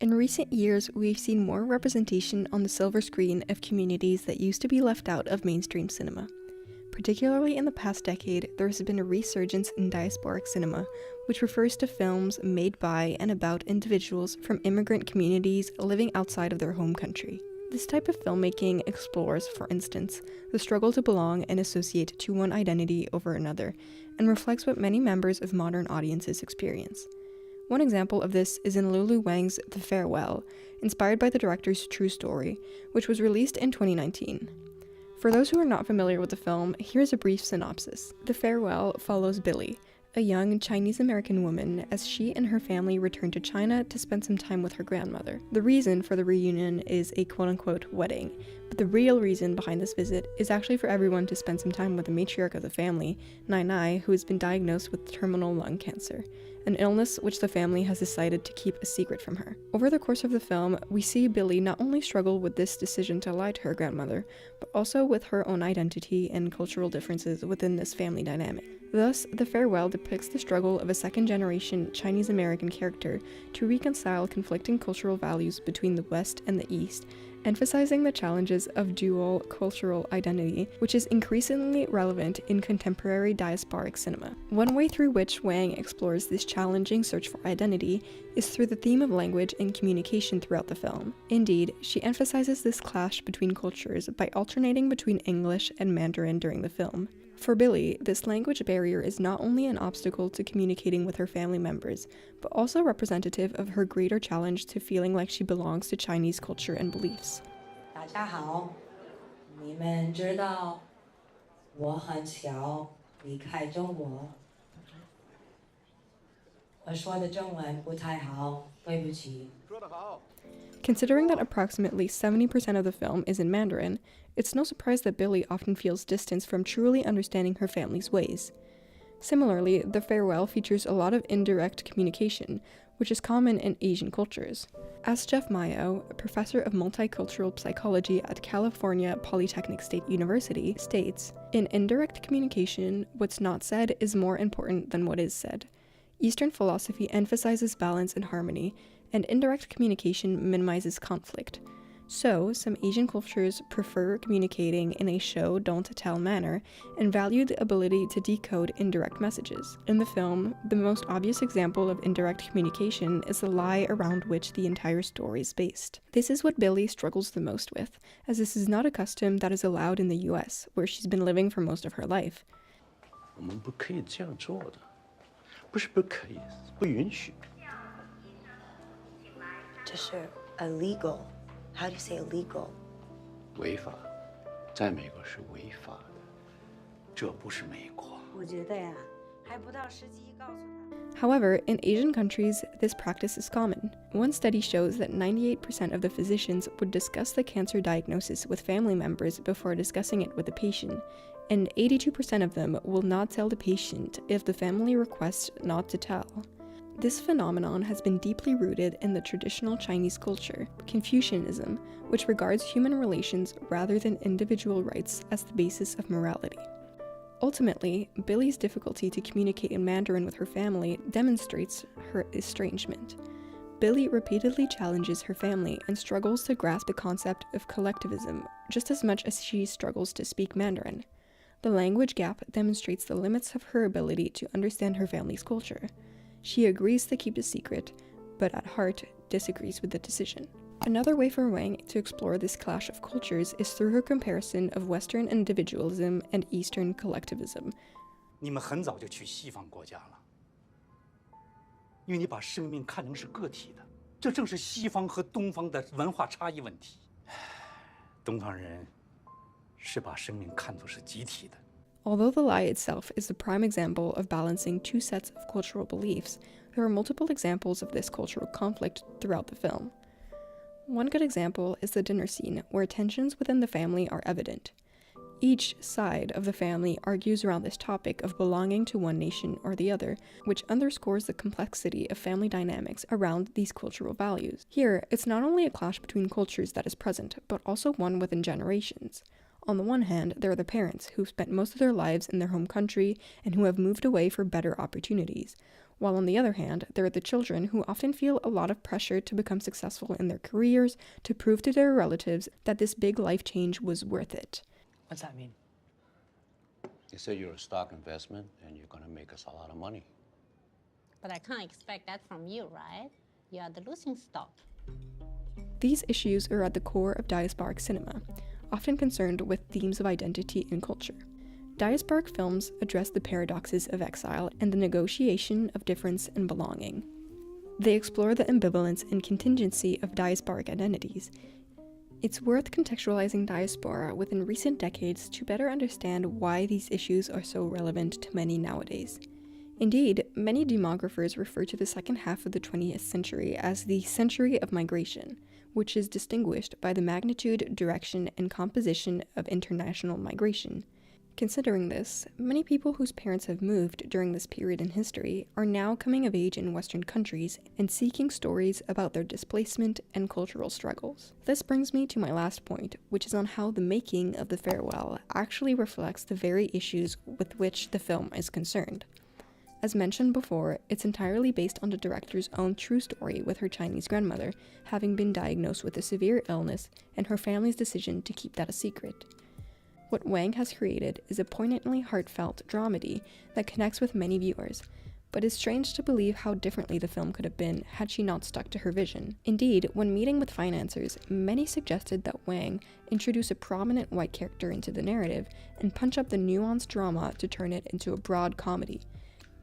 In recent years, we've seen more representation on the silver screen of communities that used to be left out of mainstream cinema. Particularly in the past decade, there has been a resurgence in diasporic cinema, which refers to films made by and about individuals from immigrant communities living outside of their home country. This type of filmmaking explores, for instance, the struggle to belong and associate to one identity over another, and reflects what many members of modern audiences experience. One example of this is in Lulu Wangs' The Farewell, inspired by the director's true story, which was released in 2019. For those who are not familiar with the film, here's a brief synopsis. The Farewell follows Billy, a young Chinese-American woman, as she and her family return to China to spend some time with her grandmother. The reason for the reunion is a quote-unquote wedding, but the real reason behind this visit is actually for everyone to spend some time with the matriarch of the family, Nai, who has been diagnosed with terminal lung cancer, an illness which the family has decided to keep a secret from her. Over the course of the film, we see Billy not only struggle with this decision to lie to her grandmother, but also with her own identity and cultural differences within this family dynamic. Thus, The Farewell depicts the struggle of a second-generation Chinese-American character to reconcile conflicting cultural values between the West and the East, emphasizing the challenges of dual cultural identity, which is increasingly relevant in contemporary diasporic cinema. One way through which Wang explores this challenging search for identity is through the theme of language and communication throughout the film. Indeed, she emphasizes this clash between cultures by alternating between English and Mandarin during the film. For Billy, this language barrier is not only an obstacle to communicating with her family members, but also representative of her greater challenge to feeling like she belongs to Chinese culture and beliefs. 大家好，你们知道我很小离开中国，我说的中文不太好，对不起。 Considering that approximately 70% of the film is in Mandarin, it's no surprise that Billy often feels distance from truly understanding her family's ways. Similarly, The Farewell features a lot of indirect communication, which is common in Asian cultures. As Jeff Mayo, a professor of multicultural psychology at California Polytechnic State University, states, "In indirect communication, what's not said is more important than what is said. Eastern philosophy emphasizes balance and harmony, and indirect communication minimizes conflict. So, some Asian cultures prefer communicating in a show don't tell manner and value the ability to decode indirect messages." In the film, the most obvious example of indirect communication is the lie around which the entire story is based. This is what Billy struggles the most with, as this is not a custom that is allowed in the US, where she's been living for most of her life. 我们不可以这样做的，不是不可以，不允许。 这是 illegal. How do you say illegal? 违法，在美国是违法的，这不是美国。我觉得呀，还不到时机告诉他。 However, in Asian countries, this practice is common. One study shows that 98% of the physicians would discuss the cancer diagnosis with family members before discussing it with the patient, and 82% of them will not tell the patient if the family requests not to tell. This phenomenon has been deeply rooted in the traditional Chinese culture, Confucianism, which regards human relations rather than individual rights as the basis of morality. Ultimately, Billy's difficulty to communicate in Mandarin with her family demonstrates her estrangement. Billy repeatedly challenges her family and struggles to grasp the concept of collectivism just as much as she struggles to speak Mandarin. The language gap demonstrates the limits of her ability to understand her family's culture. She agrees to keep the secret, but at heart disagrees with the decision. Another way for Wang to explore this clash of cultures is through her comparison of Western individualism and Eastern collectivism. 你们很早就去西方国家了，因为你把生命看成是个体的，这正是西方和东方的文化差异问题。东方人是把生命看作是集体的。 Although the lie itself is the prime example of balancing two sets of cultural beliefs, there are multiple examples of this cultural conflict throughout the film. One good example is the dinner scene, where tensions within the family are evident. Each side of the family argues around this topic of belonging to one nation or the other, which underscores the complexity of family dynamics around these cultural values. Here, it's not only a clash between cultures that is present, but also one within generations. On the one hand, there are the parents who've spent most of their lives in their home country and who have moved away for better opportunities, while on the other hand, there are the children who often feel a lot of pressure to become successful in their careers, to prove to their relatives that this big life change was worth it. What's that mean? You say you're a stock investment and you're going to make us a lot of money. But I can't expect that from you, right? You are the losing stock. These issues are at the core of diasporic cinema, often concerned with themes of identity and culture. Diasporic films address the paradoxes of exile and the negotiation of difference and belonging. They explore the ambivalence and contingency of diasporic identities. It's worth contextualizing diaspora within recent decades to better understand why these issues are so relevant to many nowadays. Indeed, many demographers refer to the second half of the 20th century as the century of migration, which is distinguished by the magnitude, direction, and composition of international migration. Considering this, many people whose parents have moved during this period in history are now coming of age in Western countries and seeking stories about their displacement and cultural struggles. This brings me to my last point, which is on how the making of The Farewell actually reflects the very issues with which the film is concerned. As mentioned before, it's entirely based on the director's own true story with her Chinese grandmother having been diagnosed with a severe illness and her family's decision to keep that a secret. What Wang has created is a poignantly heartfelt dramedy that connects with many viewers, but it's strange to believe how differently the film could have been had she not stuck to her vision. Indeed, when meeting with financiers, many suggested that Wang introduce a prominent white character into the narrative and punch up the nuanced drama to turn it into a broad comedy.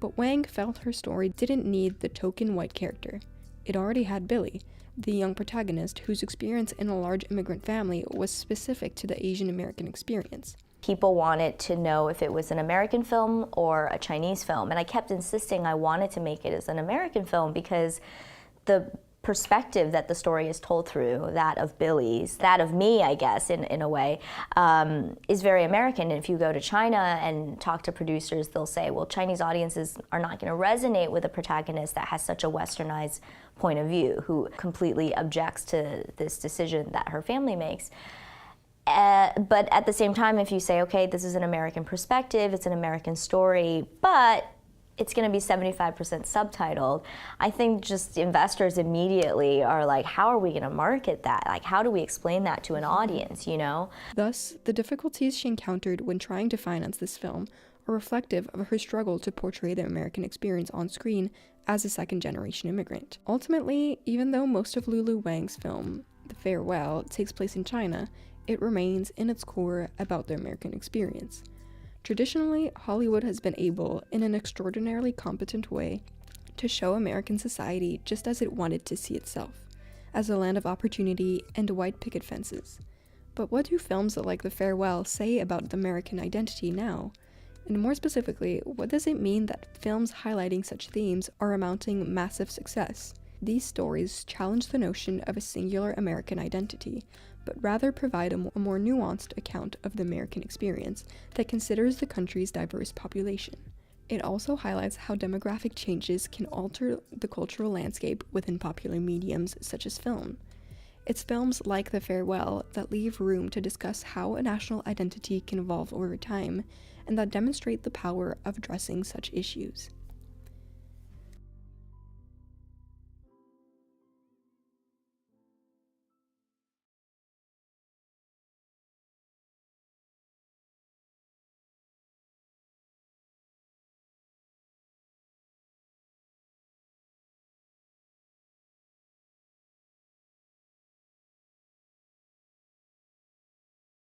But Wang felt her story didn't need the token white character. It already had Billy, the young protagonist whose experience in a large immigrant family was specific to the Asian American experience. People wanted to know if it was an American film or a Chinese film, and I kept insisting I wanted to make it as an American film because the perspective that the story is told through, that of Billy's, that of me, I guess, in a way, is very American. And if you go to China and talk to producers, they'll say, well, Chinese audiences are not going to resonate with a protagonist that has such a westernized point of view, who completely objects to this decision that her family makes. But at the same time, if you say, okay, this is an American perspective, it's an American story, but it's going to be 75% subtitled, I think just investors immediately are like, how are we going to market that? Like, how do we explain that to an audience, you know? Thus, the difficulties she encountered when trying to finance this film are reflective of her struggle to portray the American experience on screen as a second-generation immigrant. Ultimately, even though most of Lulu Wang's film, The Farewell, takes place in China, it remains in its core about the American experience. Traditionally, Hollywood has been able, in an extraordinarily competent way, to show American society just as it wanted to see itself, as a land of opportunity and white picket fences. But what do films like The Farewell say about the American identity now? And more specifically, what does it mean that films highlighting such themes are amounting massive success? These stories challenge the notion of a singular American identity, but rather provide a more nuanced account of the American experience that considers the country's diverse population. It also highlights how demographic changes can alter the cultural landscape within popular mediums such as film. It's films like The Farewell that leave room to discuss how a national identity can evolve over time, and that demonstrate the power of addressing such issues.